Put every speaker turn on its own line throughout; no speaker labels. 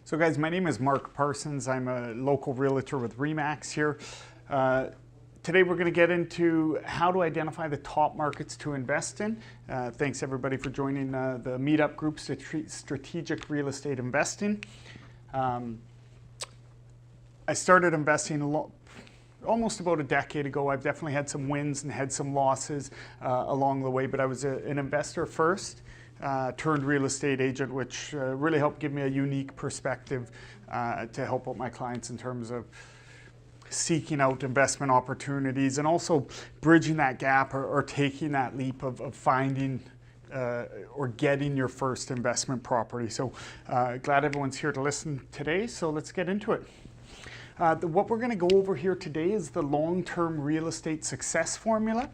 So guys, my name is Mark Parsons. I'm a local realtor with RE/MAX here. Today we're going to get into how to identify the top markets to invest in. Thanks everybody for joining the meetup group, Strategic Real Estate Investing. I started investing almost about a decade ago. I've definitely had some wins and had some losses along the way, but I was an investor first. Turned real estate agent, which really helped give me a unique perspective to help out my clients in terms of seeking out investment opportunities and also bridging that gap or taking that leap of finding or getting your first investment property. So glad everyone's here to listen today, so let's get into it. What we're going to go over here today is the long-term real estate success formula.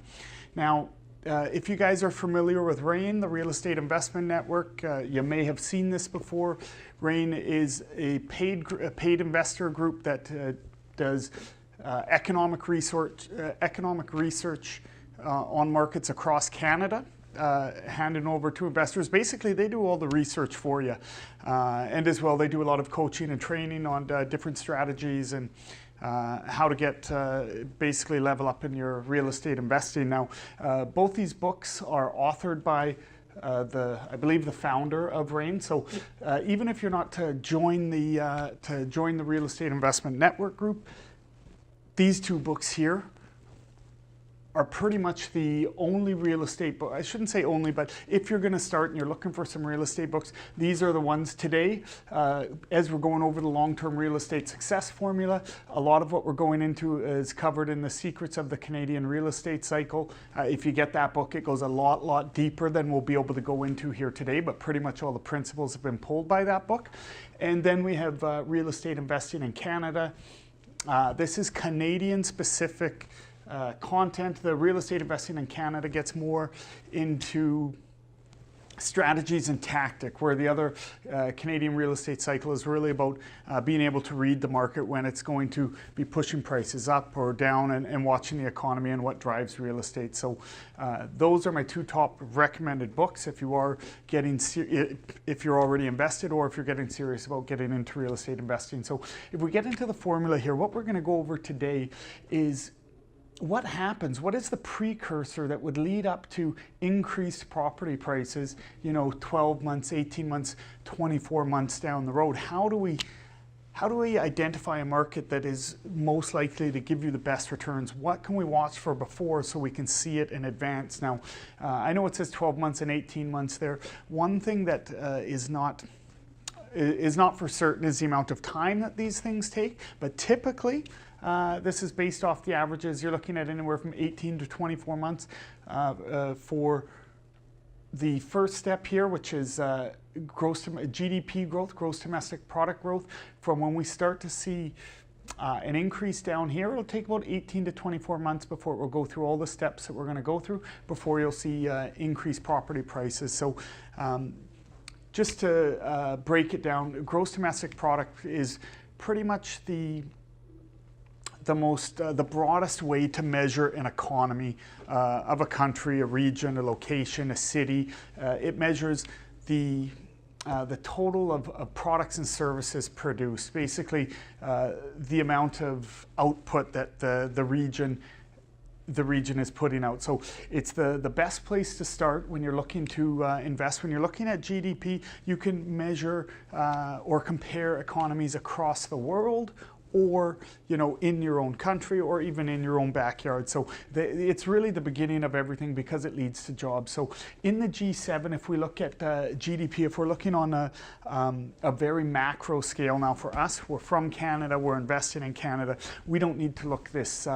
Now, if you guys are familiar with REIN, the Real Estate Investment Network, you may have seen this before. REIN is a paid investor group that does economic research on markets across Canada, handing over to investors. Basically, they do all the research for you, and as well, they do a lot of coaching and training on different strategies and how to get basically level up in your real estate investing. Now, both these books are authored by I believe the founder of REIN. So even if you're not to join the Real Estate Investment Network group, these two books here are pretty much the only real estate book. I shouldn't say only, but if you're going to start and you're looking for some real estate books, these are the ones today. As we're going over the long-term real estate success formula, a lot of what we're going into is covered in the Secrets of the Canadian Real Estate Cycle. If you get that book, it goes a lot deeper than we'll be able to go into here today, but pretty much all the principles have been pulled by that book. And then we have Real Estate Investing in Canada. This is Canadian specific content. The Real Estate Investing in Canada gets more into strategies and tactic, where the other Canadian real estate cycle is really about being able to read the market when it's going to be pushing prices up or down and watching the economy and what drives real estate. So those are my two top recommended books if you are if you're already invested or if you're getting serious about getting into real estate investing. So if we get into the formula here, what we're going to go over today is what happens, what is the precursor that would lead up to increased property prices, 12 months, 18 months, 24 months down the road? How do we identify a market that is most likely to give you the best returns? What can we watch for before so we can see it in advance? Now, I know it says 12 months and 18 months there. One thing that is not for certain is the amount of time that these things take, but typically, this is based off the averages. You're looking at anywhere from 18 to 24 months for the first step here, which is GDP growth, gross domestic product growth. From when we start to see an increase down here, it'll take about 18 to 24 months before it will go through all the steps that we're going to go through before you'll see increased property prices. So just to break it down, gross domestic product is pretty much the broadest way to measure an economy of a country, a region, a location, a city. It measures the total of products and services produced, basically the amount of output that the region is putting out. So it's the best place to start when you're looking to invest. When you're looking at GDP, you can measure or compare economies across the world, or in your own country, or even in your own backyard. So it's really the beginning of everything because it leads to jobs. So in the G7, if we look at GDP, if we're looking on a very macro scale, now for us, we're from Canada, we're invested in Canada, we don't need to look this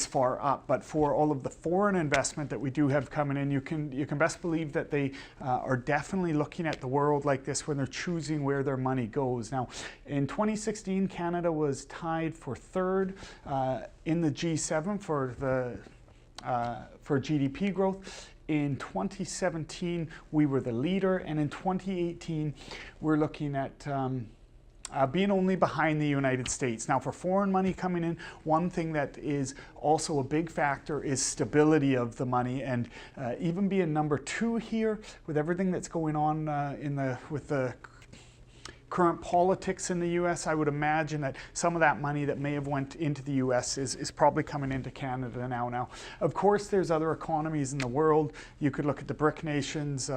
far up. But for all of the foreign investment that we do have coming in, you can best believe that they are definitely looking at the world like this when they're choosing where their money goes. Now, in 2016, Canada was tied for third in the G7 for GDP growth. In 2017, we were the leader, and in 2018, we're looking at being only behind the United States. Now, for foreign money coming in, one thing that is also a big factor is stability of the money, and even being number 2 here with everything that's going on with the current politics in the US, I would imagine that some of that money that may have went into the US is probably coming into Canada now. Now, of course, there's other economies in the world. You could look at the BRIC nations,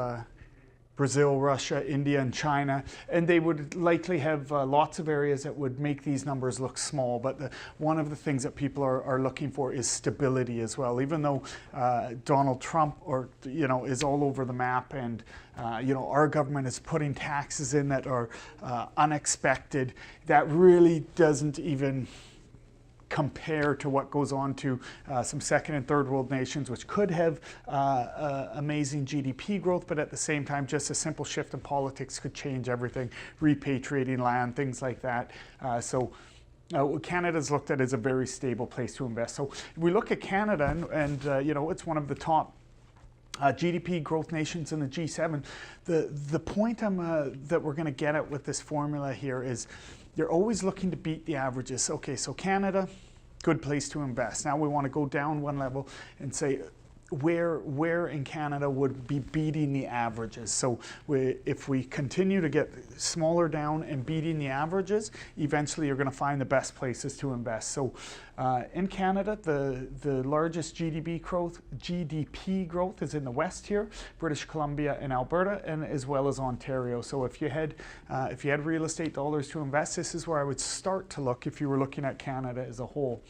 Brazil, Russia, India, and China, and they would likely have lots of areas that would make these numbers look small. But one of the things that people are looking for is stability as well. Even though Donald Trump, is all over the map, and our government is putting taxes in that are unexpected, that really doesn't even compare to what goes on to some second and third world nations, which could have amazing GDP growth, but at the same time, just a simple shift in politics could change everything, repatriating land, things like that. Canada's looked at as a very stable place to invest. So we look at Canada, and it's one of the top GDP growth nations in the G7. The point that we're going to get at with this formula here is you're always looking to beat the averages. Okay, so Canada, good place to invest. Now we want to go down one level and say where in Canada would be beating the averages. So if we continue to get smaller down and beating the averages, eventually you're going to find the best places to invest. So in Canada, the largest GDP growth is in the west here, British Columbia and Alberta, and as well as Ontario. So if you had real estate dollars to invest, this is where I would start to look if you were looking at Canada as a whole.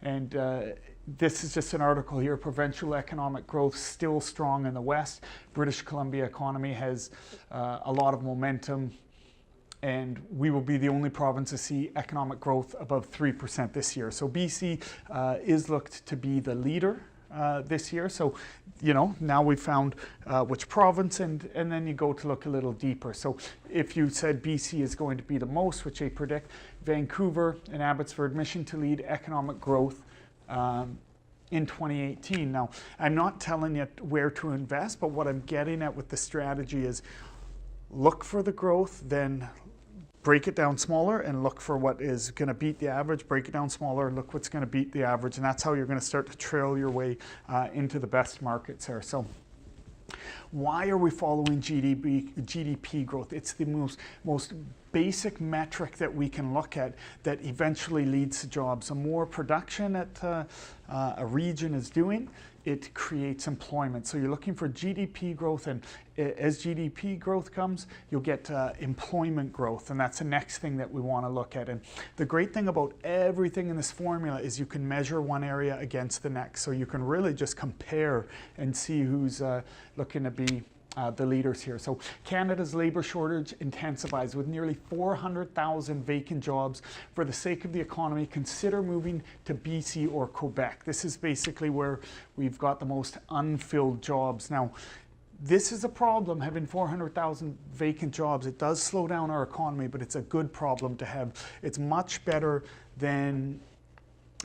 And this is just an article here. Provincial economic growth still strong in the West. British Columbia economy has a lot of momentum, and we will be the only province to see economic growth above 3% this year. So BC is looked to be the leader this year. So, now we've found which province, and then you go to look a little deeper. So if you said BC is going to be the most, which they predict, Vancouver and Abbotsford mission to lead economic growth in 2018. Now, I'm not telling you where to invest, but what I'm getting at with the strategy is look for the growth, then break it down smaller and look for what is going to beat the average, break it down smaller and look what's going to beat the average. And that's how you're going to start to trail your way into the best markets here. So why are we following GDP growth? It's the most basic metric that we can look at that eventually leads to jobs. The more production that a region is doing, it creates employment. So you're looking for GDP growth, and as GDP growth comes, you'll get employment growth, and that's the next thing that we want to look at. And the great thing about everything in this formula is you can measure one area against the next. So you can really just compare and see who's looking to be the leaders here. So Canada's labor shortage intensifies with nearly 400,000 vacant jobs. For the sake of the economy, consider moving to BC or Quebec. This is basically where we've got the most unfilled jobs. Now, this is a problem, having 400,000 vacant jobs. It does slow down our economy, but it's a good problem to have. It's much better than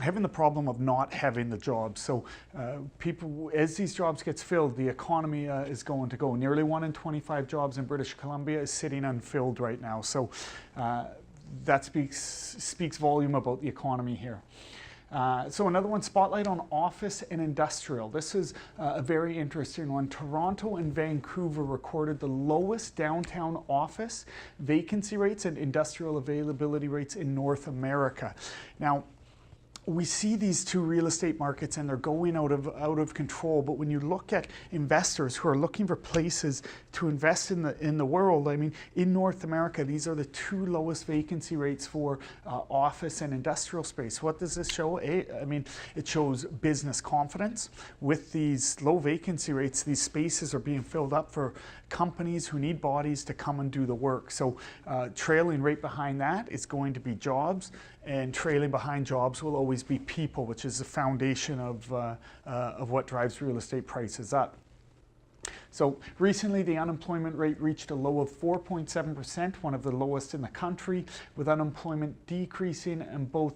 having the problem of not having the jobs. So people, as these jobs gets filled, the economy is going to go. Nearly 1 in 25 jobs in British Columbia is sitting unfilled right now. So that speaks volume about the economy here. So another one, spotlight on office and industrial. This is a very interesting one. Toronto and Vancouver recorded the lowest downtown office vacancy rates and industrial availability rates in North America. Now, we see these two real estate markets and they're going out of control. But when you look at investors who are looking for places to invest in the world, I mean, in North America, these are the two lowest vacancy rates for office and industrial space. What does this show? I mean, it shows business confidence. With these low vacancy rates, these spaces are being filled up for companies who need bodies to come and do the work. So trailing right behind that is going to be jobs, and trailing behind jobs will always be people, which is the foundation of what drives real estate prices up. So recently, the unemployment rate reached a low of 4.7%, one of the lowest in the country, with unemployment decreasing and both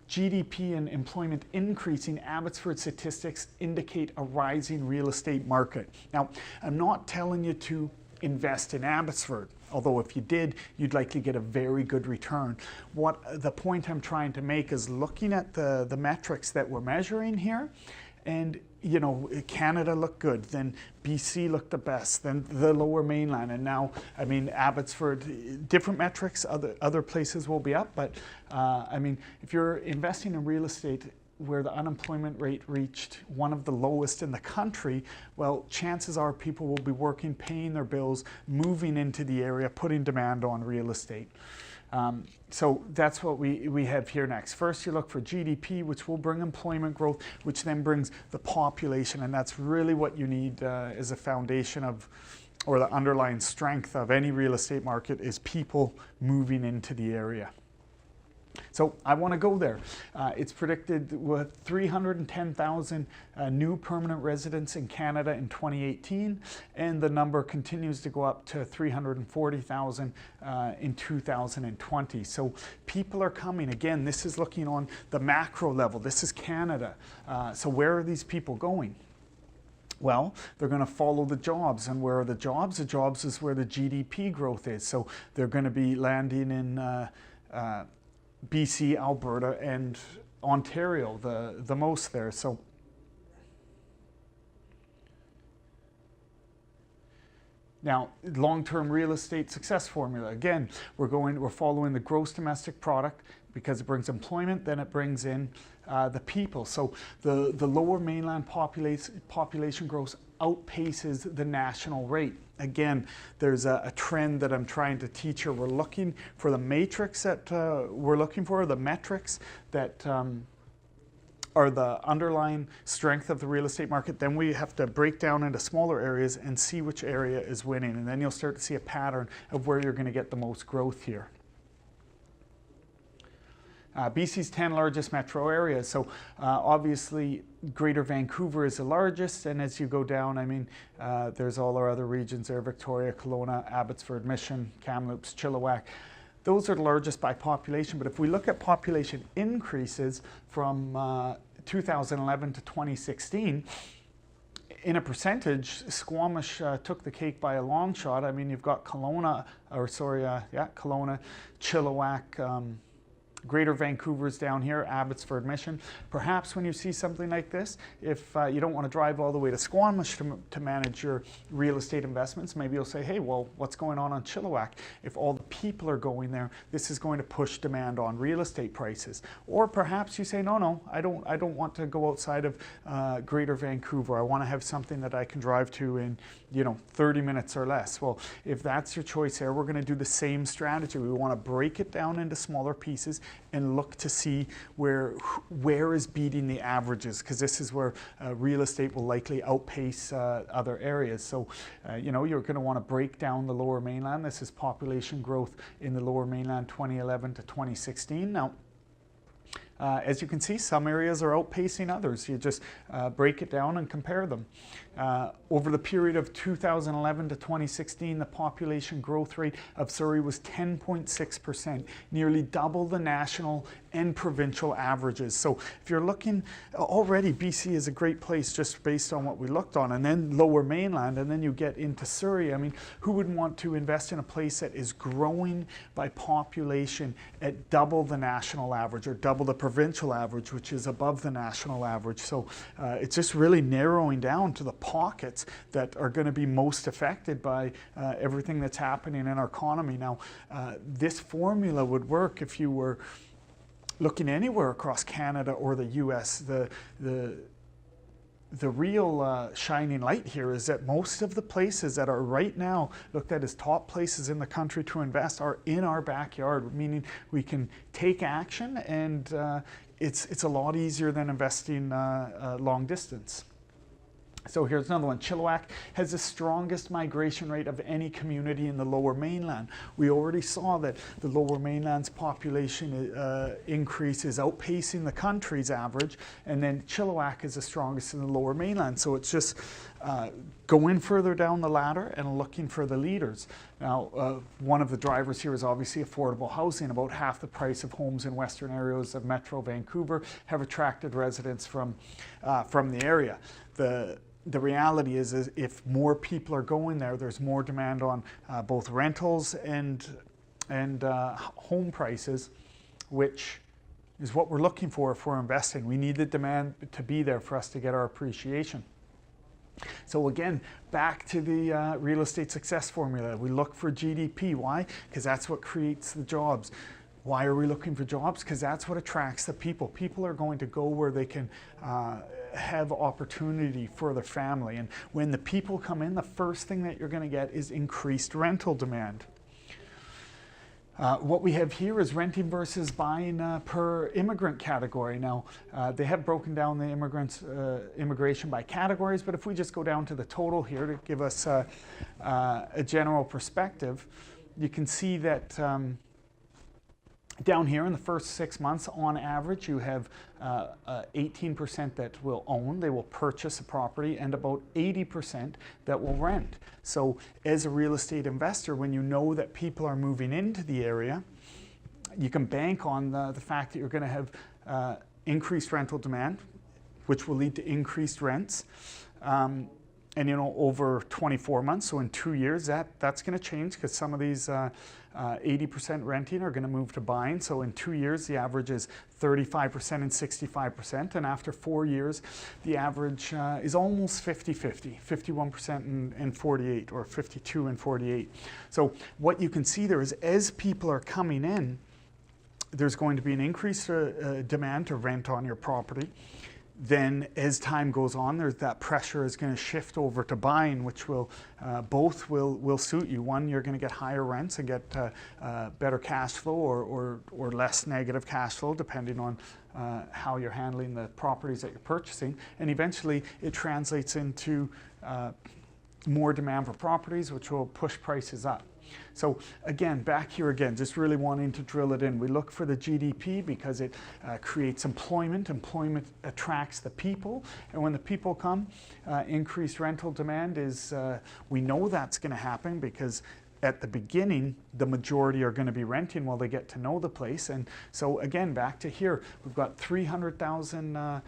GDP and employment increasing. Abbotsford statistics indicate a rising real estate market. Now, I'm not telling you to invest in Abbotsford, although if you did, you'd likely get a very good return. What the point I'm trying to make is looking at the metrics that we're measuring here And you know, Canada looked good, then BC looked the best, then the Lower Mainland, and now, I mean, Abbotsford, different metrics, other places will be up, but I mean, if you're investing in real estate where the unemployment rate reached one of the lowest in the country, well, chances are people will be working, paying their bills, moving into the area, putting demand on real estate. So that's what we have here next. First, you look for GDP, which will bring employment growth, which then brings the population, and that's really what you need as a foundation of, or the underlying strength of any real estate market, is people moving into the area. So I want to go there. It's predicted with 310,000 new permanent residents in Canada in 2018, and the number continues to go up to 340,000 in 2020. So people are coming. Again, this is looking on the macro level. This is Canada. So where are these people going? Well, they're going to follow the jobs. And where are the jobs? The jobs is where the GDP growth is. So they're going to be landing in BC, Alberta, and Ontario, the most there. So now, long-term real estate success formula. Again, we're following the gross domestic product because it brings employment, then it brings in the people. So the Lower Mainland population growth outpaces the national rate. Again, there's a trend that I'm trying to teach here. We're looking for the matrix that we're looking for, the metrics that are the underlying strength of the real estate market. Then we have to break down into smaller areas and see which area is winning. And then you'll start to see a pattern of where you're going to get the most growth here. BC's 10 largest metro areas. So obviously Greater Vancouver is the largest, and as you go down, I mean, there's all our other regions there: Victoria, Kelowna, Abbotsford, Mission, Kamloops, Chilliwack. Those are the largest by population, but if we look at population increases from 2011 to 2016, in a percentage, Squamish took the cake by a long shot. I mean, you've got Kelowna, Chilliwack, Greater Vancouver's down here, Abbotsford, Mission. Perhaps when you see something like this, if you don't want to drive all the way to Squamish to manage your real estate investments, maybe you'll say, hey, well, what's going on Chilliwack? If all the people are going there, this is going to push demand on real estate prices. Or perhaps you say, no, I don't want to go outside of Greater Vancouver. I want to have something that I can drive to in 30 minutes or less. Well, if that's your choice there, we're going to do the same strategy. We want to break it down into smaller pieces and look to see where is beating the averages, because this is where real estate will likely outpace other areas. So, you're going to want to break down the Lower Mainland. This is population growth in the Lower Mainland 2011 to 2016. Now, as you can see, some areas are outpacing others. You just break it down and compare them. Over the period of 2011 to 2016, the population growth rate of Surrey was 10.6%, nearly double the national and provincial averages. So if you're looking, already BC is a great place just based on what we looked on, and then Lower Mainland, and then you get into Surrey. I mean, who wouldn't want to invest in a place that is growing by population at double the national average or double the provincial average, which is above the national average? So it's just really narrowing down to the pockets that are going to be most affected by everything that's happening in our economy. Now, this formula would work if you were looking anywhere across Canada or the US. The real shining light here is that most of the places that are right now looked at as top places in the country to invest are in our backyard, meaning we can take action, and it's a lot easier than investing long distance. So here's another one. Chilliwack has the strongest migration rate of any community in the Lower Mainland. We already saw that the Lower Mainland's population increase is outpacing the country's average, and then Chilliwack is the strongest in the Lower Mainland. So it's just going further down the ladder and looking for the leaders. Now, one of the drivers here is obviously affordable housing. About half the price of homes in western areas of Metro Vancouver have attracted residents from the area. The reality is if more people are going there, there's more demand on both rentals and home prices, which is what we're looking for if we're investing. We need the demand to be there for us to get our appreciation. So again, back to the real estate success formula. We look for GDP. Why? Because that's what creates the jobs. Why are we looking for jobs? Because that's what attracts the people. People are going to go where they can have opportunity for their family. And when the people come in, the first thing that you're going to get is increased rental demand. What we have here is renting versus buying per immigrant category. Now, they have broken down the immigration by categories, but if we just go down to the total here to give us a general perspective, you can see that down here in the first 6 months, on average, you have 18% that will own, they will purchase a property, and about 80% that will rent. So as a real estate investor, when you know that people are moving into the area, you can bank on the fact that you're going to have increased rental demand, which will lead to increased rents. And over 24 months, so in 2 years, that's going to change because some of these 80% renting are going to move to buying. So in 2 years, the average is 35% and 65%. And after 4 years, the average is almost 50-50, 51% and 48, or 52 and 48. So what you can see there is as people are coming in, there's going to be an increased demand to rent on your property. Then as time goes on, that pressure is going to shift over to buying, which will both will suit you. One, you're going to get higher rents and get better cash flow or less negative cash flow, depending on how you're handling the properties that you're purchasing. And eventually it translates into more demand for properties, which will push prices up. So again, back here again, just really wanting to drill it in. We look for the GDP because it creates employment. Employment attracts the people. And when the people come, increased rental demand is, we know that's going to happen because at the beginning, the majority are going to be renting while they get to know the place. And so again, back to here, we've got 300,000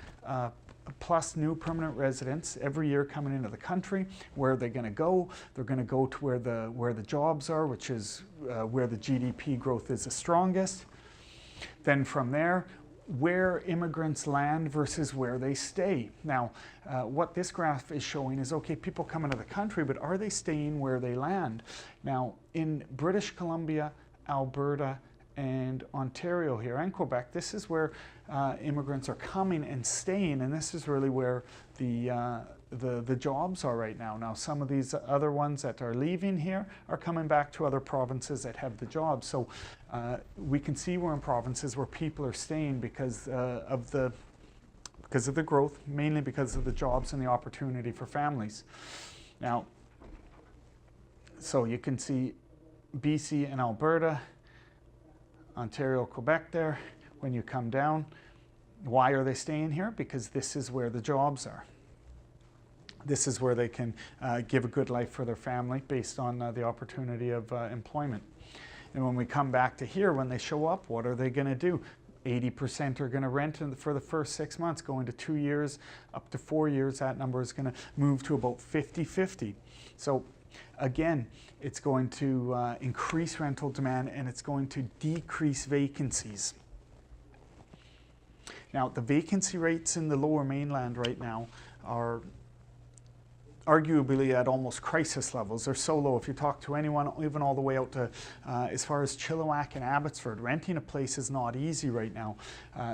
plus new permanent residents every year coming into the country. Where are they going to go? They're going to go to where the jobs are, which is where the GDP growth is the strongest. Then from there, where immigrants land versus where they stay. Now, what this graph is showing is, okay, people come into the country, but are they staying where they land? Now, in British Columbia, Alberta, and Ontario here, and Quebec, this is where immigrants are coming and staying, and this is really where the jobs are right now. Now, some of these other ones that are leaving here are coming back to other provinces that have the jobs. So we can see we're in provinces where people are staying because of the growth, mainly because of the jobs and the opportunity for families. Now, so you can see BC and Alberta, Ontario, Quebec there. When you come down, why are they staying here? Because this is where the jobs are. This is where they can give a good life for their family based on the opportunity of employment. And when we come back to here, when they show up, what are they going to do? 80% are going to rent for the first 6 months. Going to 2 years, up to 4 years, that number is going to move to about 50-50. So again, it's going to increase rental demand and it's going to decrease vacancies. Now, the vacancy rates in the Lower Mainland right now are arguably at almost crisis levels. They're so low. If you talk to anyone, even all the way out to as far as Chilliwack and Abbotsford, renting a place is not easy right now.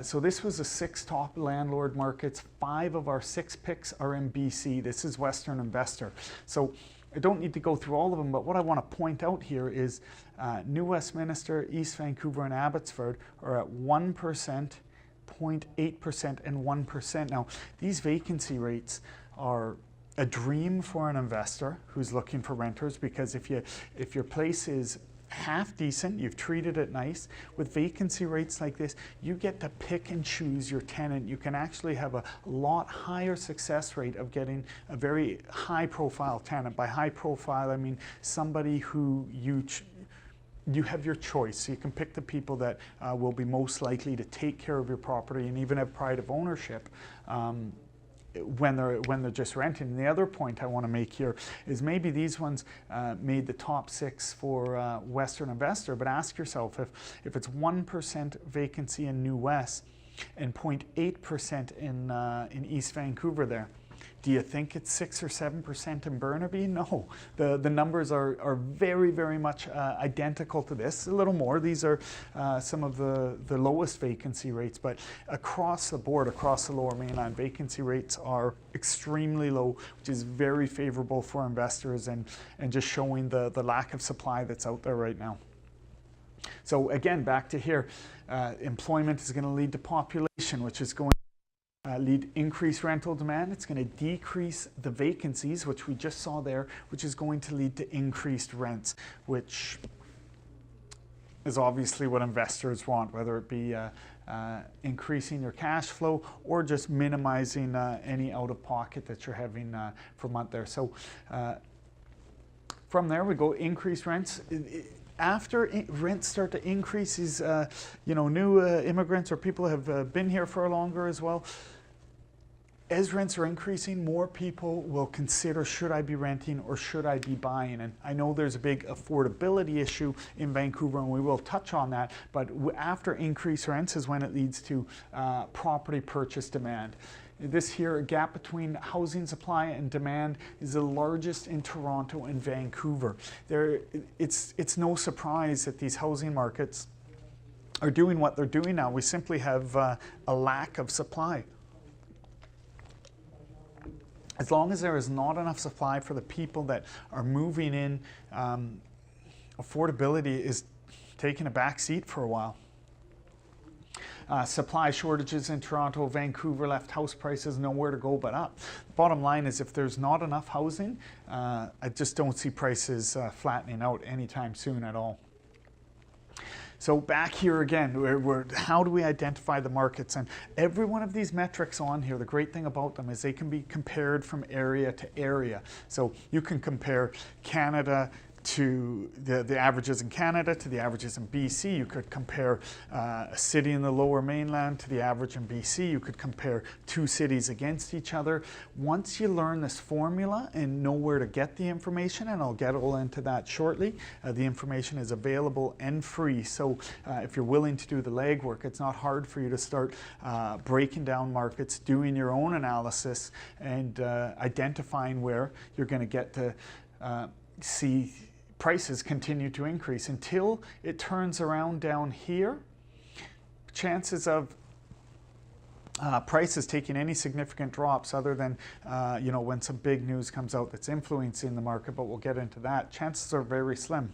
So this was the 6 top landlord markets. 5 of our 6 picks are in BC. This is Western Investor. So I don't need to go through all of them, but what I want to point out here is New Westminster, East Vancouver, and Abbotsford are at 1%, 0.8%, and 1%. Now, these vacancy rates are a dream for an investor who's looking for renters, because if your place is half decent, you've treated it nice, with vacancy rates like this, you get to pick and choose your tenant. You can actually have a lot higher success rate of getting a very high profile tenant. By high profile, I mean somebody who you have your choice. So you can pick the people that will be most likely to take care of your property and even have pride of ownership. when they're just renting. And the other point I want to make here is maybe these ones made the top 6 for Western Investor, but ask yourself if it's 1% vacancy in New West and 0.8% in East Vancouver there. Do you think it's 6 or 7% in Burnaby? No, the numbers are very, very much identical to this, a little more. These are some of the lowest vacancy rates, but across the board, across the Lower Mainland, vacancy rates are extremely low, which is very favorable for investors and just showing the lack of supply that's out there right now. So again, back to here, employment is going to lead to population, which is going lead increased rental demand. It's going to decrease the vacancies, which we just saw there, which is going to lead to increased rents, which is obviously what investors want, whether it be increasing your cash flow or just minimizing any out-of-pocket that you're having per month there. So from there we go increased rents. After rents start to increase, these new immigrants or people have been here for longer as well. As rents are increasing, more people will consider, should I be renting or should I be buying? And I know there's a big affordability issue in Vancouver, and we will touch on that, but after increased rents is when it leads to property purchase demand. This here, gap between housing supply and demand, is the largest in Toronto and Vancouver. It's no surprise that these housing markets are doing what they're doing now. We simply have a lack of supply. As long as there is not enough supply for the people that are moving in, affordability is taking a back seat for a while. Supply shortages in Toronto, Vancouver left house prices nowhere to go but up. Bottom line is, if there's not enough housing, I just don't see prices flattening out anytime soon at all. So back here again, how do we identify the markets? And every one of these metrics on here, the great thing about them is they can be compared from area to area. So you can compare Canada to the averages in Canada to the averages in BC. You could compare a city in the Lower Mainland to the average in BC. You could compare 2 cities against each other. Once you learn this formula and know where to get the information, and I'll get all into that shortly, the information is available and free. So if you're willing to do the legwork, it's not hard for you to start breaking down markets, doing your own analysis, and identifying where you're going to get to see prices continue to increase until it turns around down here. Chances of prices taking any significant drops, other than when some big news comes out that's influencing the market, but we'll get into that, chances are very slim.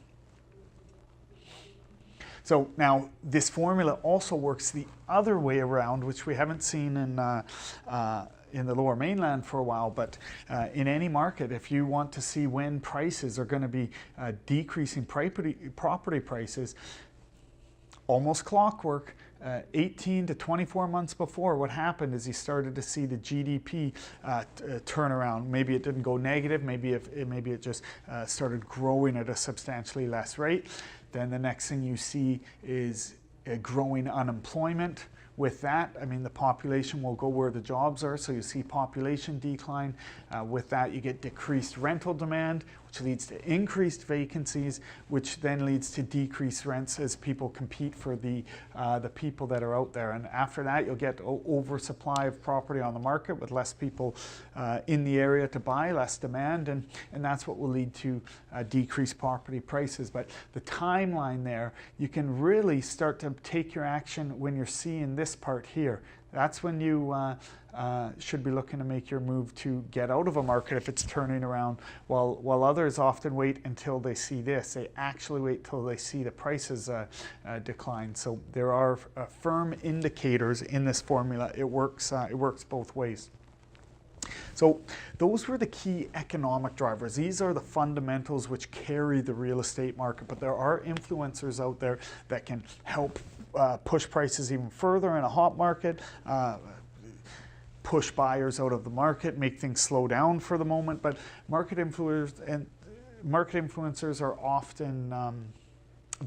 So now this formula also works the other way around, which we haven't seen in the Lower Mainland for a while, but in any market, if you want to see when prices are going to be decreasing property prices, almost clockwork, 18 to 24 months before, what happened is you started to see the GDP turn around. Maybe it didn't go negative, maybe it just started growing at a substantially less rate. Then the next thing you see is growing unemployment. With that, I mean, the population will go where the jobs are, so you see population decline. With that, you get decreased rental demand, which leads to increased vacancies, which then leads to decreased rents as people compete for the people that are out there. And after that, you'll get oversupply of property on the market with less people in the area to buy, less demand, and that's what will lead to decreased property prices. But the timeline there, you can really start to take your action when you're seeing this part here. That's when you should be looking to make your move to get out of a market if it's turning around, while others often wait until they see this. They actually wait till they see the prices decline. So there are firm indicators in this formula. It works both ways. So those were the key economic drivers. These are the fundamentals which carry the real estate market, but there are influencers out there that can help push prices even further in a hot market, push buyers out of the market, make things slow down for the moment. But market influencers are often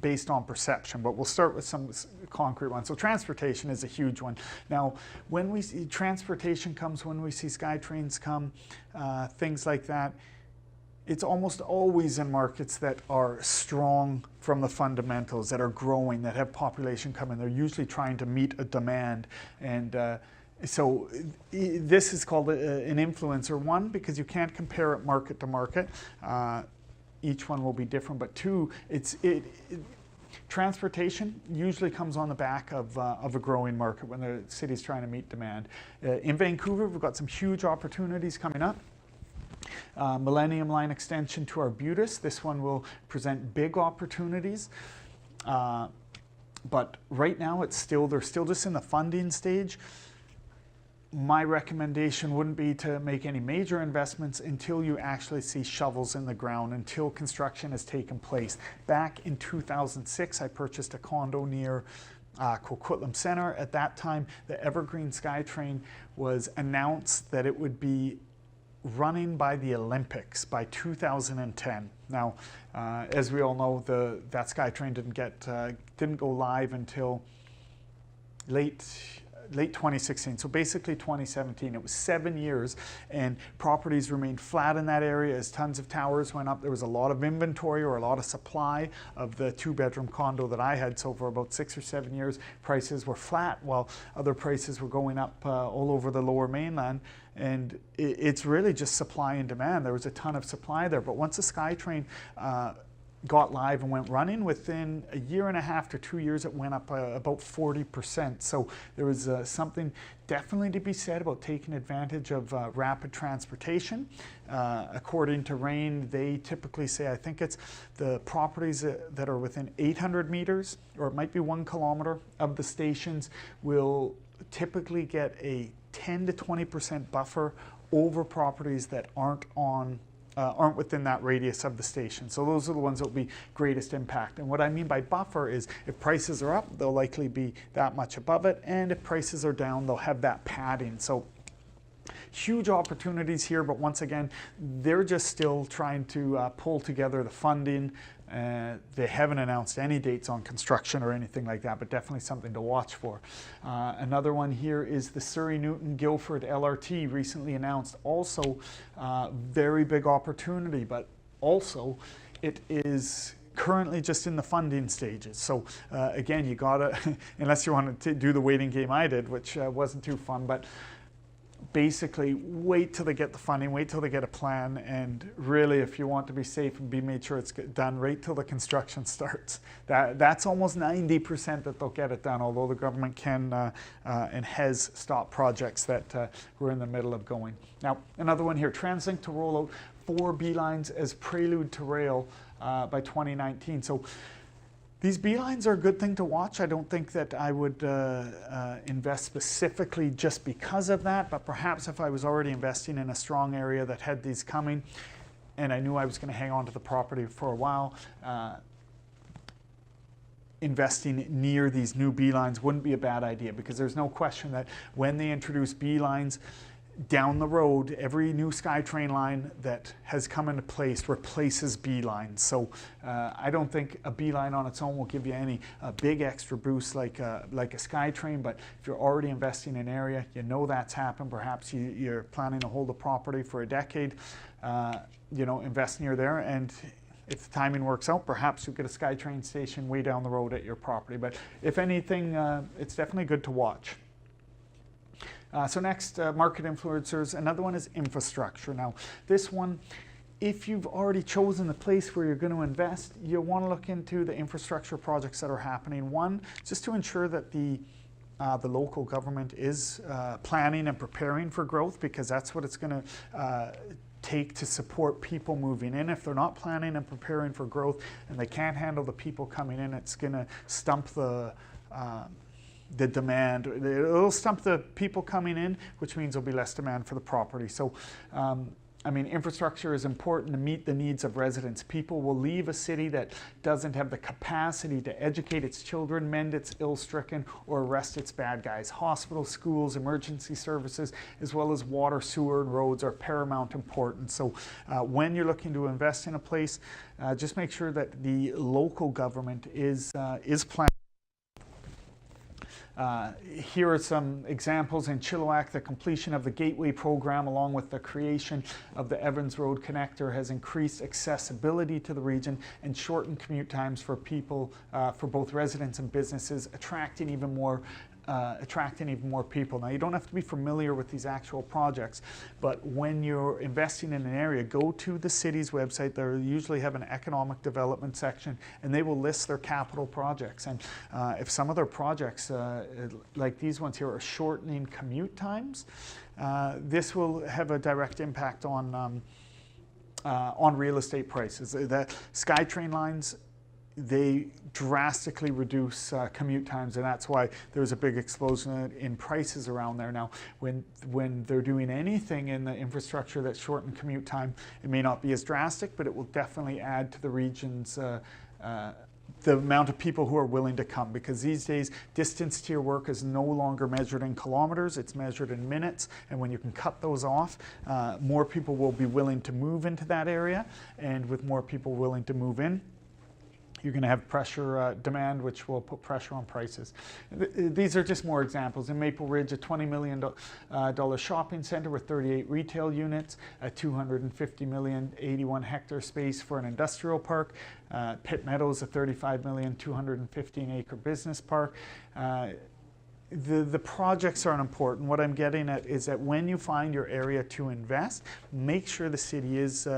based on perception, but we'll start with some concrete ones. So transportation is a huge one. Now, when we see transportation comes, when we see SkyTrains come, things like that, it's almost always in markets that are strong from the fundamentals, that are growing, that have population coming. They're usually trying to meet a demand. And so this is called an influencer. One, because you can't compare it market to market. Each one will be different. But two, transportation usually comes on the back of a growing market when the city's trying to meet demand. In Vancouver, we've got some huge opportunities coming up. Millennium Line extension to Arbutus. This one will present big opportunities. But right now, they're still just in the funding stage. My recommendation wouldn't be to make any major investments until you actually see shovels in the ground, until construction has taken place. Back in 2006, I purchased a condo near Coquitlam Centre. At that time, the Evergreen SkyTrain was announced that it would be running by the Olympics by 2010. Now, as we all know, that SkyTrain didn't go live until late 2016, so basically 2017. It was 7 years, and properties remained flat in that area as tons of towers went up. There was a lot of inventory or a lot of supply of the 2-bedroom condo that I had. So for about 6 or 7 years, prices were flat while other prices were going up all over the Lower Mainland. And it's really just supply and demand. There was a ton of supply there, but once the SkyTrain got live and went running, within a year and a half to 2 years, it went up about 40%. So there was something definitely to be said about taking advantage of rapid transportation. According to RAIN, they typically say, I think it's the properties that are within 800 meters, or it might be 1 kilometer of the stations, will typically get a 10 to 20% buffer over properties that aren't within that radius of the station. So those are the ones that will be greatest impact. And what I mean by buffer is if prices are up, they'll likely be that much above it. And if prices are down, they'll have that padding. So huge opportunities here, but once again, they're just still trying to pull together the funding. They haven't announced any dates on construction or anything like that, but definitely something to watch for. Another one here is the Surrey Newton Guildford LRT, recently announced. Also, very big opportunity, but also it is currently just in the funding stages. So again, you gotta, unless you want to do the waiting game I did, which wasn't too fun, but basically wait till they get the funding, wait till they get a plan, and really, if you want to be safe and be made sure it's done, right till the construction starts. That's almost 90% that they'll get it done, although the government can and has stopped projects that we're in the middle of going. Now, another one here, TransLink to roll out 4 B-lines as prelude to rail by 2019. So these B-lines are a good thing to watch. I don't think that I would invest specifically just because of that, but perhaps if I was already investing in a strong area that had these coming and I knew I was going to hang on to the property for a while, investing near these new B-lines wouldn't be a bad idea, because there's no question that when they introduce B-lines down the road, every new SkyTrain line that has come into place replaces B-lines. So I don't think a B-line on its own will give you any big extra boost like a SkyTrain, but if you're already investing in an area, you know that's happened, perhaps you're planning to hold the property for a decade, invest near there, and if the timing works out, perhaps you'll get a SkyTrain station way down the road at your property. But if anything, it's definitely good to watch. So next, market influencers. Another one is infrastructure. Now, this one, if you've already chosen the place where you're going to invest, you want to look into the infrastructure projects that are happening. One, just to ensure that the local government is planning and preparing for growth, because that's what it's going to take to support people moving in. If they're not planning and preparing for growth and they can't handle the people coming in, it's going to stump the demand. It'll stump the people coming in, which means there'll be less demand for the property. So I mean, infrastructure is important to meet the needs of residents. People will leave a city that doesn't have the capacity to educate its children, mend its ill-stricken, or arrest its bad guys. Hospitals, schools, emergency services, as well as water, sewer, and roads are paramount importance. So when you're looking to invest in a place, just make sure that the local government is planning. Here are some examples in Chilliwack. The completion of the Gateway program along with the creation of the Evans Road Connector has increased accessibility to the region and shortened commute times for people, for both residents and businesses, attracting even more people. Now, you don't have to be familiar with these actual projects, but when you're investing in an area, go to the city's website. They usually have an economic development section, and they will list their capital projects. And if some of their projects, like these ones here, are shortening commute times, this will have a direct impact on real estate prices. The SkyTrain lines, they drastically reduce commute times, and that's why there's a big explosion in prices around there. Now, when they're doing anything in the infrastructure that shorten commute time, it may not be as drastic, but it will definitely add to the region's the amount of people who are willing to come, because these days distance to your work is no longer measured in kilometers, it's measured in minutes, and when you can cut those off, more people will be willing to move into that area, and with more people willing to move in, you're going to have pressure, demand, which will put pressure on prices. These are just more examples. In Maple Ridge, a $20 million shopping center with 38 retail units, a $250 million 81-hectare space for an industrial park. Pitt Meadows, a $35 million 215-acre business park. The projects aren't important. What I'm getting at is that when you find your area to invest, make sure the city is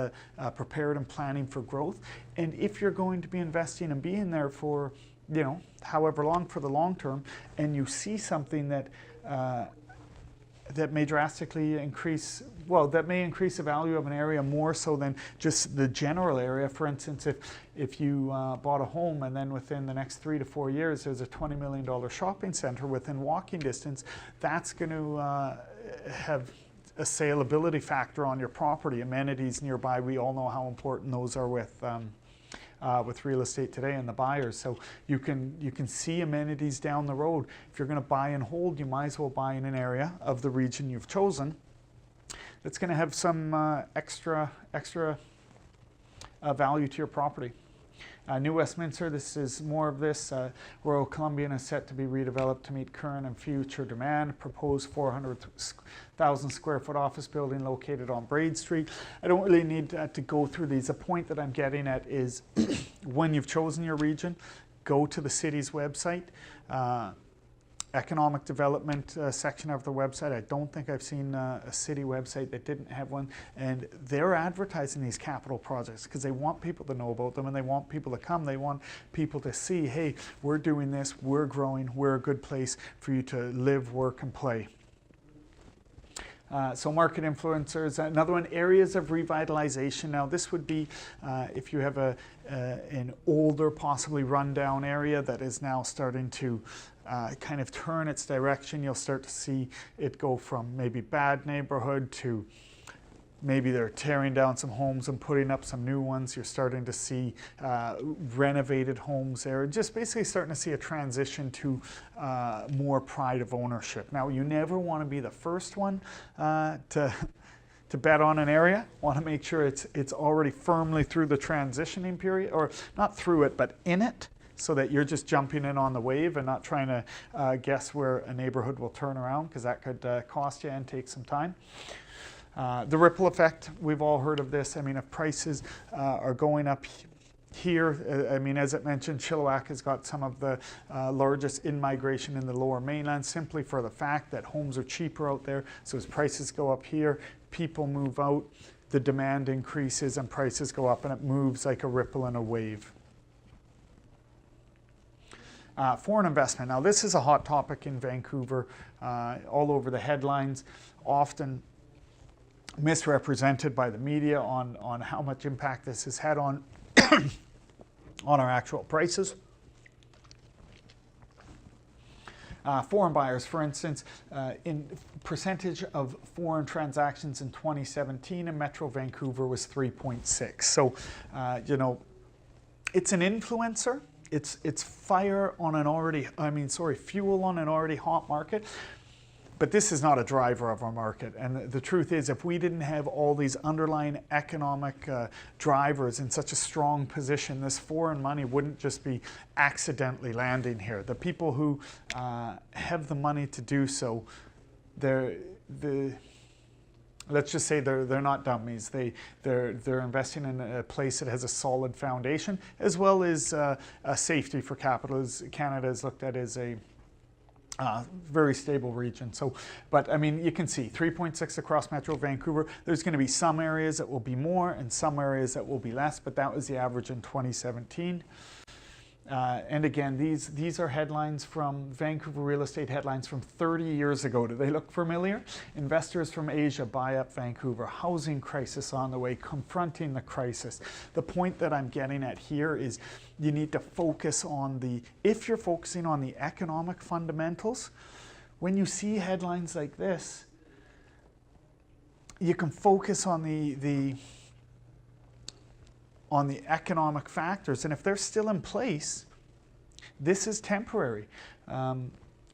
prepared and planning for growth. And if you're going to be investing and being there for, you know, however long, for the long term, and you see something that that may drastically increase, well, that may increase the value of an area more so than just the general area. For instance, if you bought a home and then within the next 3 to 4 years there's a $20 million shopping center within walking distance, that's going to have a saleability factor on your property. Amenities nearby, we all know how important those are with real estate today and the buyers. So you can see amenities down the road. If you're going to buy and hold, you might as well buy in an area of the region you've chosen that's going to have some extra value to your property. New Westminster, this is more of this. Royal Columbian is set to be redeveloped to meet current and future demand. Proposed 400,000 square foot office building located on Braid Street. I don't really need to go through these. The point that I'm getting at is when you've chosen your region, go to the city's website. Economic development section of the website. I don't think I've seen a city website that didn't have one, and they're advertising these capital projects because they want people to know about them and they want people to come. They want people to see, hey, we're doing this, we're growing, we're a good place for you to live, work, and play. So market influencers, another one, areas of revitalization. Now this would be if you have an older, possibly rundown area that is now starting to kind of turn its direction. You'll start to see it go from maybe bad neighborhood to maybe they're tearing down some homes and putting up some new ones. You're starting to see renovated homes there. Just basically starting to see a transition to more pride of ownership. Now, you never want to be the first one to bet on an area. Want to make sure it's already firmly through the transitioning period, or not through it, but in it, so that you're just jumping in on the wave and not trying to guess where a neighborhood will turn around, because that could cost you and take some time. The ripple effect, we've all heard of this. I mean, if prices are going up here, I mean, as it mentioned, Chilliwack has got some of the largest in-migration in the Lower Mainland, simply for the fact that homes are cheaper out there. So as prices go up here, people move out, the demand increases and prices go up, and it moves like a ripple in a wave. Foreign investment. Now, this is a hot topic in Vancouver, all over the headlines, often misrepresented by the media on how much impact this has had on on our actual prices. Foreign buyers, for instance, in percentage of foreign transactions in 2017 in Metro Vancouver was 3.6. So, you know, it's an influencer. It's fire on an already, fuel on an already hot market. But this is not a driver of our market. And the truth is, if we didn't have all these underlying economic drivers in such a strong position, this foreign money wouldn't just be accidentally landing here. The people who have the money to do so, let's just say they're not dummies. They're investing in a place that has a solid foundation, as well as a safety for capital. As Canada is looked at as a very stable region. So, but I mean, you can see 3.6 across Metro Vancouver. There's going to be some areas that will be more and some areas that will be less, but that was the average in 2017. And again, these are headlines from Vancouver real estate headlines from 30 years ago. Do they look familiar? Investors from Asia buy up Vancouver. Housing crisis on the way, confronting the crisis. The point that I'm getting at here is you need to focus on if you're focusing on the economic fundamentals, when you see headlines like this, you can focus on the economic factors, and if they're still in place, this is temporary. I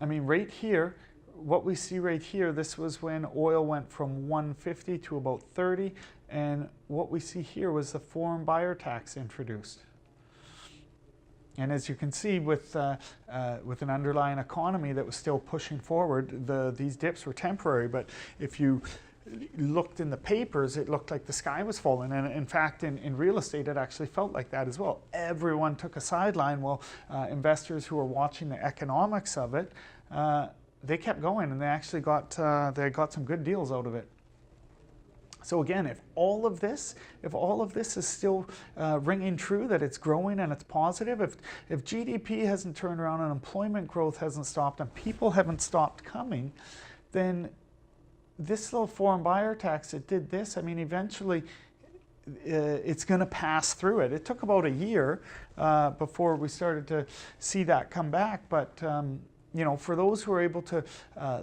mean, right here, what we see right here, this was when oil went from 150 to about 30, and what we see here was the foreign buyer tax introduced. And as you can see, with an underlying economy that was still pushing forward, these dips were temporary. But if you looked in the papers, it looked like the sky was falling. And in fact, in real estate, it actually felt like that as well. Everyone took a sideline. Well, investors who were watching the economics of it, they kept going, and they actually got some good deals out of it. So again, if all of this is still ringing true, that it's growing and it's positive, if GDP hasn't turned around and employment growth hasn't stopped and people haven't stopped coming, then this little foreign buyer tax, it did this. I mean, eventually it's going to pass through it. It took about a year before we started to see that come back, but you know, for those who are able to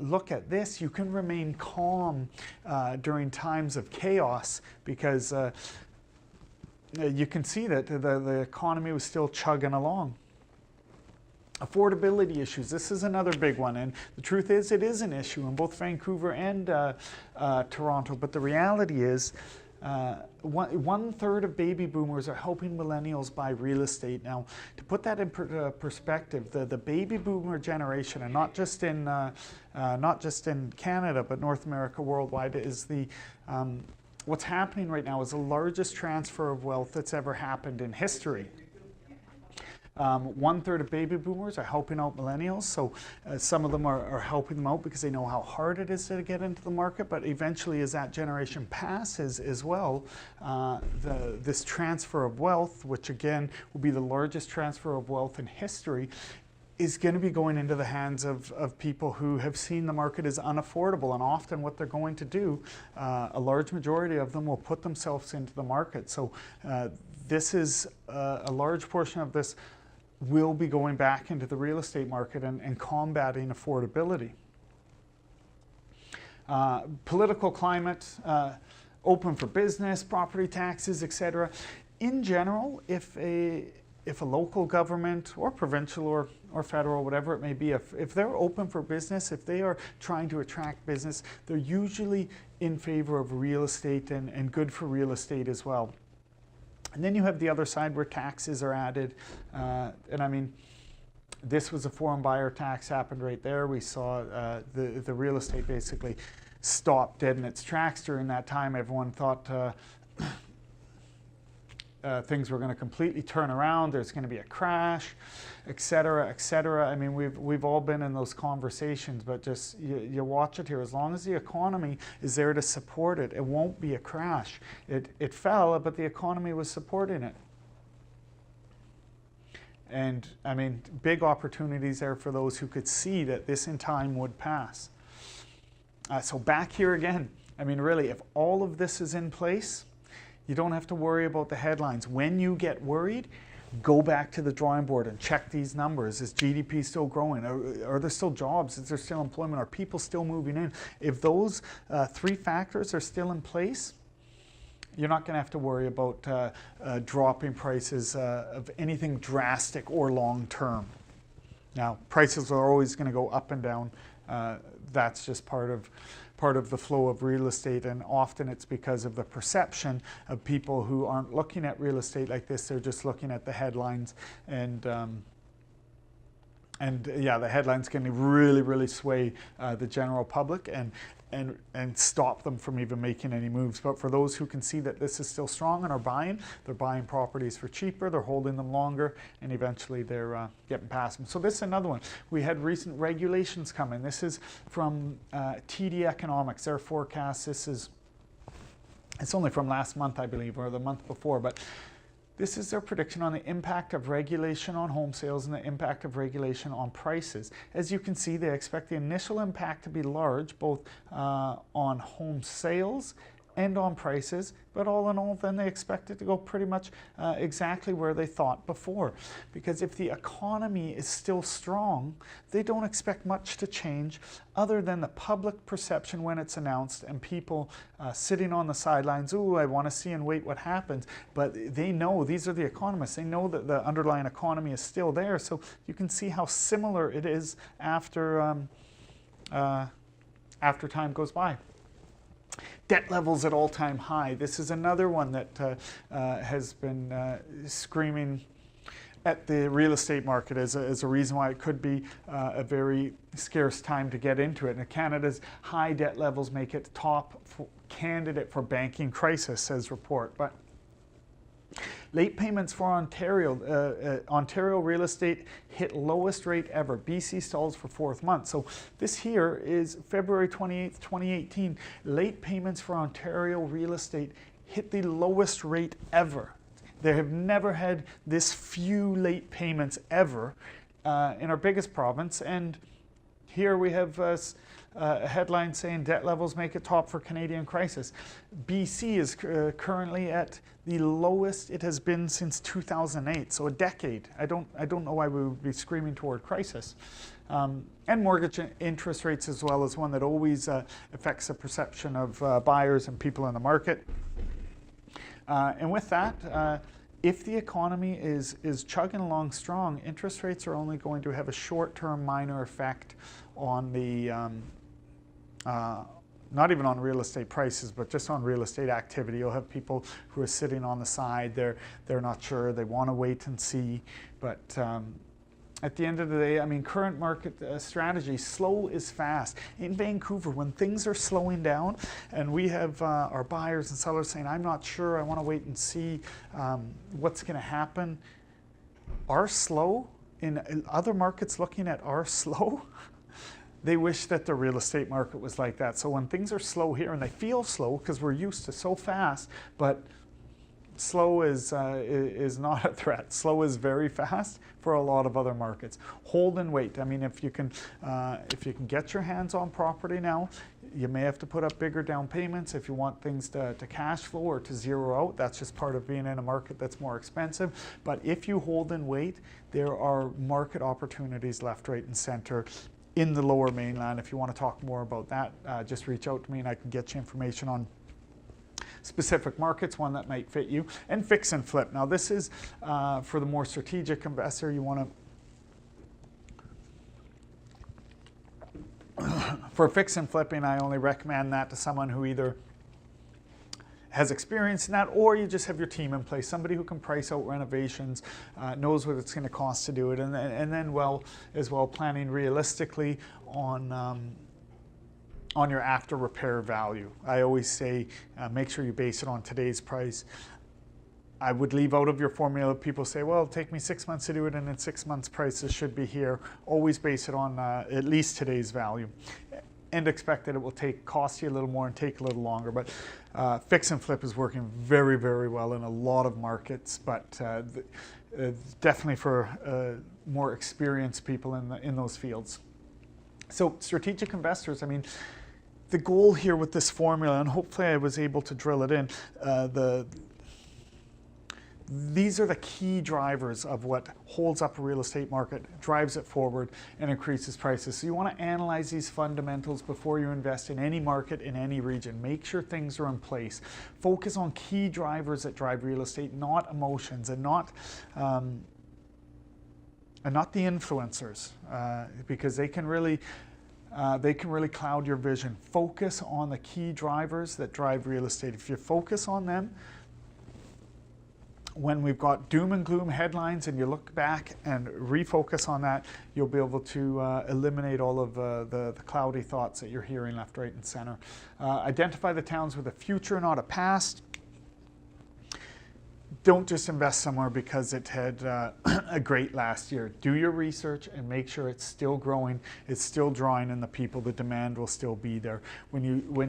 look at this, you can remain calm during times of chaos, because you can see that the economy was still chugging along. Affordability issues, this is another big one, and the truth is it is an issue in both Vancouver and Toronto, but the reality is one third of baby boomers are helping millennials buy real estate. Now, to put that in perspective, the baby boomer generation, and not just in Canada, but North America, worldwide, is what's happening right now is the largest transfer of wealth that's ever happened in history. 1/3 of baby boomers are helping out millennials, so some of them are helping them out because they know how hard it is to get into the market, but eventually as that generation passes as well, this transfer of wealth, which again will be the largest transfer of wealth in history, is going to be going into the hands of people who have seen the market as unaffordable, and often what they're going to do, a large majority of them will put themselves into the market. So this is a large portion of this will be going back into the real estate market and combating affordability. Political climate, open for business, property taxes, etc. In general, if a local government or provincial or federal, whatever it may be, if they're open for business, if they are trying to attract business, they're usually in favor of real estate and good for real estate as well. And then you have the other side where taxes are added. And I mean, this was a foreign buyer tax happened right there. We saw the real estate basically stop dead in its tracks during that time. Everyone thought things were going to completely turn around. There's going to be a crash, et cetera, et cetera. I mean, we've all been in those conversations, but just you watch it here. As long as the economy is there to support it, it won't be a crash. It fell, but the economy was supporting it. And I mean, big opportunities there for those who could see that this in time would pass. So back here again, I mean, really, if all of this is in place, you don't have to worry about the headlines. When you get worried, go back to the drawing board and check these numbers. Is GDP still growing? Are there still jobs? Is there still employment? Are people still moving in? If those three factors are still in place, you're not going to have to worry about dropping prices of anything drastic or long term. Now, prices are always going to go up and down. That's just part of the flow of real estate, and often it's because of the perception of people who aren't looking at real estate like this. They're just looking at the headlines, and yeah, the headlines can really sway the general public and stop them from even making any moves. But for those who can see that this is still strong and are buying, they're buying properties for cheaper, they're holding them longer, and eventually they're getting past them. So this is another one. We had recent regulations come in. This is from TD Economics, their forecast. It's only from last month, I believe, or the month before, but this is their prediction on the impact of regulation on home sales and the impact of regulation on prices. As you can see, they expect the initial impact to be large, both on home sales and on prices, but all in all, then they expect it to go pretty much exactly where they thought before. Because if the economy is still strong, they don't expect much to change other than the public perception when it's announced and people sitting on the sidelines. Ooh, I want to see and wait what happens. But they know, these are the economists, they know that the underlying economy is still there. So you can see how similar it is after time goes by. Debt levels at all-time high. This is another one that has been screaming at the real estate market as a reason why it could be a very scarce time to get into it. And Canada's high debt levels make it top candidate for banking crisis, says report. But late payments for Ontario. Ontario real estate hit lowest rate ever. BC stalls for fourth month. So this here is February 28th, 2018. Late payments for Ontario real estate hit the lowest rate ever. They have never had this few late payments ever in our biggest province. And here we have a headline saying debt levels make it top for Canadian crisis. BC is currently at the lowest it has been since 2008, so a decade. I don't know why we would be screaming toward crisis. And mortgage interest rates as well is one that always affects the perception of buyers and people in the market. And with that, if the economy is chugging along strong, interest rates are only going to have a short-term minor effect on the not even on real estate prices, but just on real estate activity. You'll have people who are sitting on the side. They're not sure. They want to wait and see. But at the end of the day, I mean, current market strategy, slow is fast. In Vancouver, when things are slowing down and we have our buyers and sellers saying, I'm not sure, I want to wait and see what's going to happen. Our slow, in other markets looking at our slow, they wish that the real estate market was like that. So when things are slow here, and they feel slow because we're used to so fast, but slow is not a threat. Slow is very fast for a lot of other markets. Hold and wait. I mean, if you can get your hands on property now, you may have to put up bigger down payments if you want things to cash flow or to zero out. That's just part of being in a market that's more expensive. But if you hold and wait, there are market opportunities left, right, and center in the Lower Mainland. If you want to talk more about that, just reach out to me and I can get you information on specific markets, one that might fit you. And fix and flip. Now this is for the more strategic investor. You want to, for fix and flipping, I only recommend that to someone who either has experience in that, or you just have your team in place, somebody who can price out renovations, knows what it's going to cost to do it, and then as well planning realistically on your after repair value. I always say make sure you base it on today's price. I would leave out of your formula. People say, well, it'll take me 6 months to do it, and in 6 months prices should be here. Always base it on at least today's value, and expect that it will cost you a little more and take a little longer. But fix and flip is working very, very well in a lot of markets, but definitely for more experienced people in those fields. So strategic investors, I mean, the goal here with this formula, and hopefully I was able to drill it in, the These are the key drivers of what holds up a real estate market, drives it forward, and increases prices. So you want to analyze these fundamentals before you invest in any market, in any region. Make sure things are in place. Focus on key drivers that drive real estate, not emotions, and not the influencers, because they can really cloud your vision. Focus on the key drivers that drive real estate. If you focus on them, when we've got doom and gloom headlines and you look back and refocus on that, you'll be able to eliminate all of the cloudy thoughts that you're hearing left, right, and center. Identify the towns with a future, not a past. Don't just invest somewhere because it had a great last year. Do your research and make sure it's still growing, it's still drawing in the people, the demand will still be there. When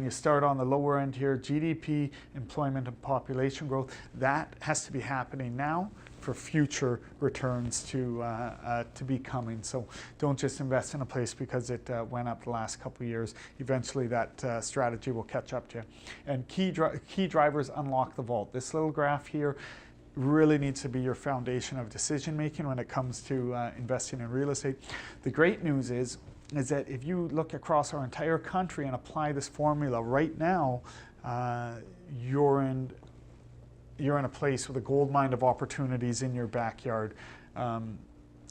you start on the lower end here, GDP, employment, and population growth, that has to be happening now for future returns to be coming. So don't just invest in a place because it went up the last couple of years. Eventually that strategy will catch up to you. And key drivers unlock the vault. This little graph here really needs to be your foundation of decision making when it comes to investing in real estate. The great news is that if you look across our entire country and apply this formula right now, you're in a place with a gold mine of opportunities in your backyard. A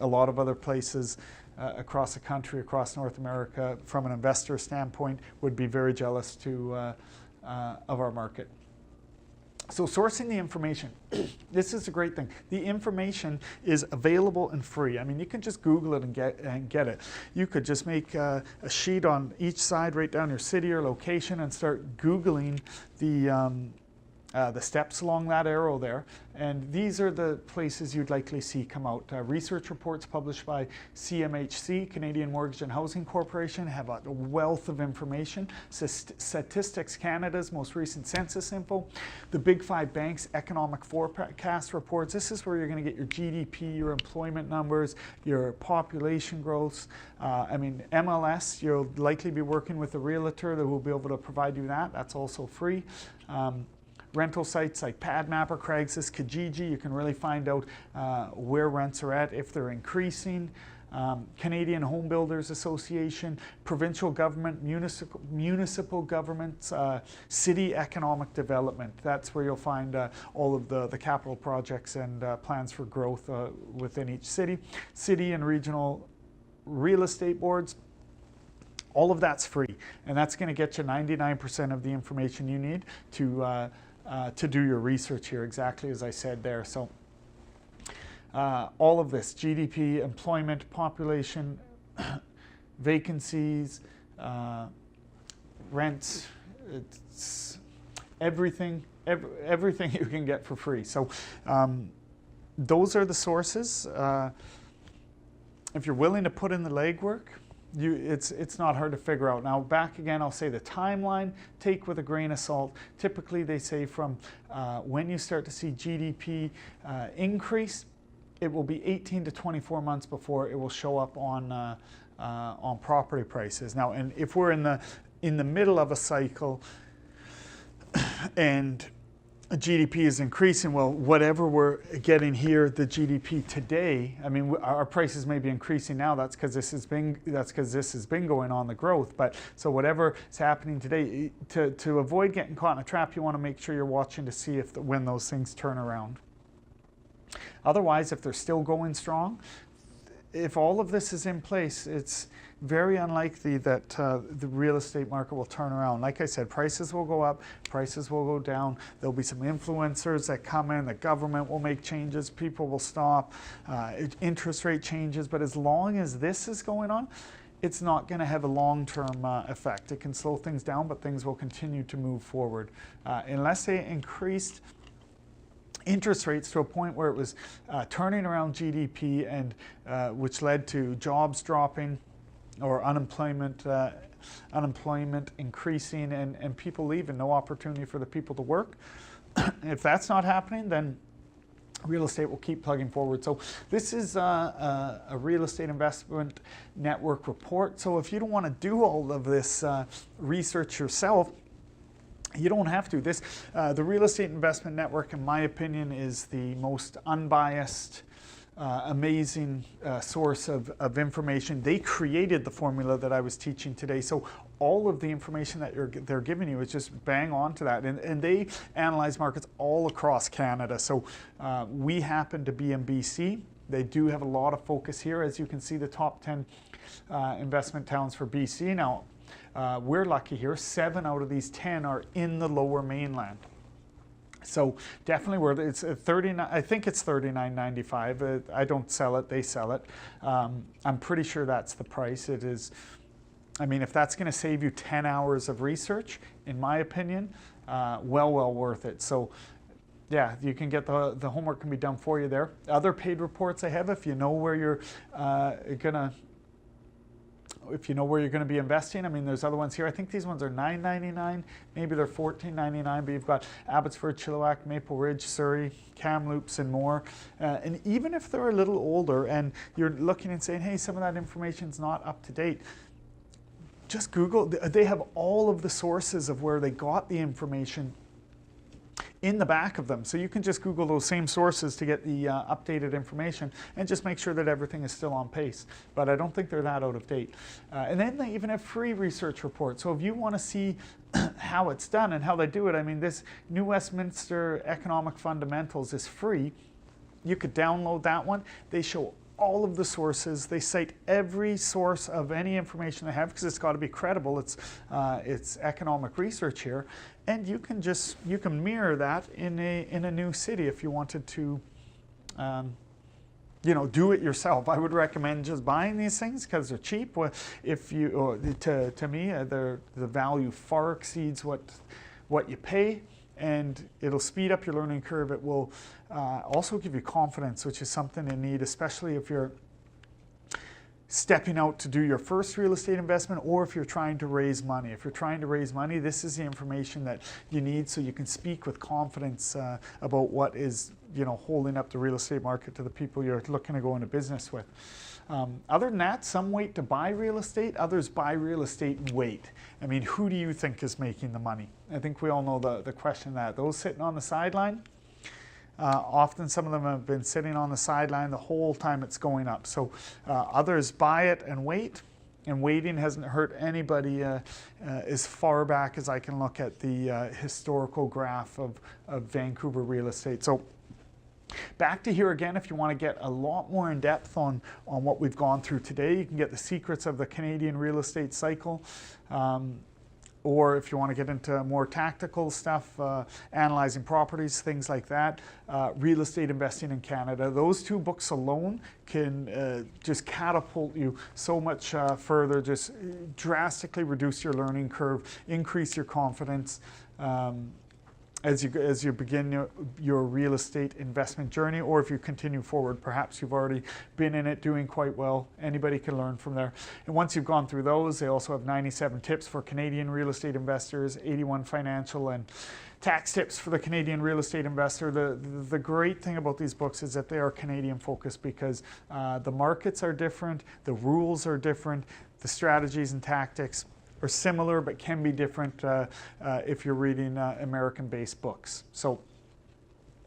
lot of other places across the country, across North America, from an investor standpoint, would be very jealous of our market. So sourcing the information, this is a great thing. The information is available and free. I mean, you can just Google it and get it. You could just make a sheet on each side, write down your city or location, and start Googling the steps along that arrow there, and these are the places you'd likely see come out. Research reports published by CMHC, Canadian Mortgage and Housing Corporation, have a wealth of information. Statistics Canada's most recent census info, the Big Five banks' economic forecast reports. This is where you're going to get your GDP, your employment numbers, your population growth. I mean, MLS, you'll likely be working with a realtor that will be able to provide you that. That's also free. Rental sites like PadMapper, Craigslist, Kijiji, you can really find out where rents are at, if they're increasing. Canadian Home Builders Association, provincial government, municipal governments, city economic development. That's where you'll find all of the capital projects and plans for growth within each city. City and regional real estate boards. All of that's free, and that's going to get you 99% of the information you need to do your research here, exactly as I said there. So all of this, GDP, employment, population, vacancies, rents, it's everything you can get for free. So those are the sources. If you're willing to put in the legwork, it's not hard to figure out. Now, back again, I'll say the timeline, take with a grain of salt. Typically, they say from when you start to see GDP increase, it will be 18 to 24 months before it will show up on property prices. Now, and if we're in the middle of a cycle and GDP is increasing, well, whatever we're getting here, the GDP today, I mean, our prices may be increasing now. That's because this has been going on, the growth. But so whatever is happening today, to avoid getting caught in a trap, you want to make sure you're watching to see when those things turn around. Otherwise, if they're still going strong, if all of this is in place, it's very unlikely that the real estate market will turn around. Like I said, prices will go up, prices will go down. There'll be some influencers that come in, the government will make changes, people will stop, interest rate changes. But as long as this is going on, it's not going to have a long-term effect. It can slow things down, but things will continue to move forward. Unless they increased interest rates to a point where it was turning around GDP, and which led to jobs dropping, or unemployment increasing, and people leaving, no opportunity for the people to work. If that's not happening, then real estate will keep plugging forward. So this is a real estate investment network report. So if you don't want to do all of this research yourself, You don't have to. The Real Estate Investment Network, in my opinion, is the most unbiased, amazing source of information. They created the formula that I was teaching today. So all of the information that they're giving you is just bang on to that. And they analyze markets all across Canada. So we happen to be in BC. They do have a lot of focus here. As you can see, the top 10 investment towns for BC. Now, we're lucky here. 7 out of these 10 are in the Lower Mainland. So definitely, it's 39. I think it's $39.95. I don't sell it; they sell it. I'm pretty sure that's the price. It is. I mean, if that's going to save you 10 hours of research, in my opinion, well worth it. So. Yeah, you can get the homework can be done for you there. Other paid reports I have, if you know where you're gonna be investing. I mean, there's other ones here. I think these ones are $9.99. Maybe they're $14.99. But you've got Abbotsford, Chilliwack, Maple Ridge, Surrey, Kamloops, and more. And even if they're a little older, and you're looking and saying, "Hey, some of that information's not up to date," just Google. They have all of the sources of where they got the information in the back of them. So you can just Google those same sources to get the updated information and just make sure that everything is still on pace. But I don't think they're that out of date. And then they even have free research reports. So if you want to see how it's done and how they do it, I mean, this New Westminster Economic Fundamentals is free. You could download that one. They show all of the sources. They cite every source of any information they have because it's got to be credible. It's economic research here, and you can mirror that in a new city if you wanted to, do it yourself. I would recommend just buying these things because they're cheap. To me, the value far exceeds what you pay. And it'll speed up your learning curve. It will also give you confidence, which is something you need, especially if you're stepping out to do your first real estate investment or if you're trying to raise money. If you're trying to raise money, this is the information that you need so you can speak with confidence about what is holding up the real estate market to the people you're looking to go into business with. Other than that, some wait to buy real estate, others buy real estate and wait. I mean, who do you think is making the money? I think we all know the question that. Those sitting on the sideline, often some of them have been sitting on the sideline the whole time it's going up. So others buy it and wait, and waiting hasn't hurt anybody as far back as I can look at the historical graph of Vancouver real estate. So back to here again, if you want to get a lot more in depth on what we've gone through today, you can get the secrets of the Canadian real estate cycle. Or if you want to get into more tactical stuff, analyzing properties, things like that, Real Estate Investing in Canada. Those 2 books alone can just catapult you so much further, just drastically reduce your learning curve, increase your confidence. As you begin your real estate investment journey, or if you continue forward, perhaps you've already been in it doing quite well. Anybody can learn from there. And once you've gone through those, they also have 97 tips for Canadian real estate investors, 81 financial and tax tips for the Canadian real estate investor. The great thing about these books is that they are Canadian focused because the markets are different, the rules are different, the strategies and tactics are similar but can be different if you're reading American-based books. So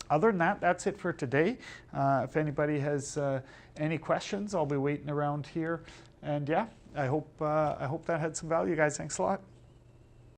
other than that, that's it for today. If anybody has any questions, I'll be waiting around here. And yeah, I hope that had some value, guys. Thanks a lot.